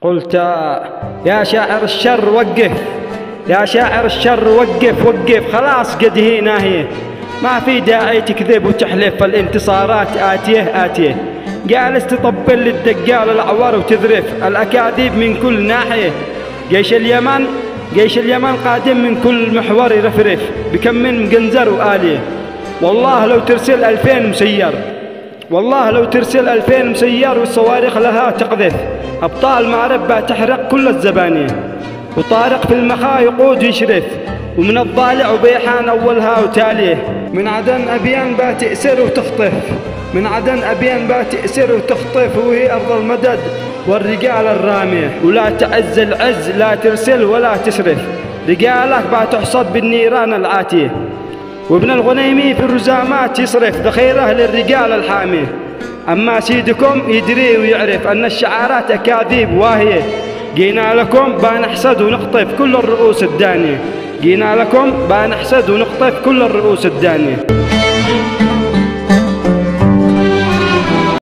قلت يا شاعر الشر وقف، يا شاعر الشر وقف وقف، خلاص قد هي ما في داعي تكذب وتحلف، الانتصارات آتيه آتيه. جالس تطبل للدجال الأعور وتذرف الأكاذيب من كل ناحية. جيش اليمن قادم من كل محور يرفرف بكم من مجنزر وآلية. والله لو ترسل 2000 مسير، والله لو ترسل 2000 مسير والصواريخ لها تقذف. أبطال معربة تحرق كل الزبانية، وطارق في المخا يقود يشرف، ومن الضالع وبيحان أولها وتاليه. من عدن أبيان باتئسر وتخطف، من عدن أبيان باتئسر وتخطف، وهي أرض المدد والرجال الرامية. ولا تعز العز لا ترسل ولا تسرف، رجالك بتحصد بالنيران العاتية. وابن الغنيمي في الرزامات يصرف ذخيره للرجال الحامية. أما سيدكم يدري ويعرف أن الشعارات أكاذيب واهية. جينا لكم بنحسد ونقطف كل الرؤوس الدانية، جينا لكم بنحسد ونقطف كل الرؤوس الدانية.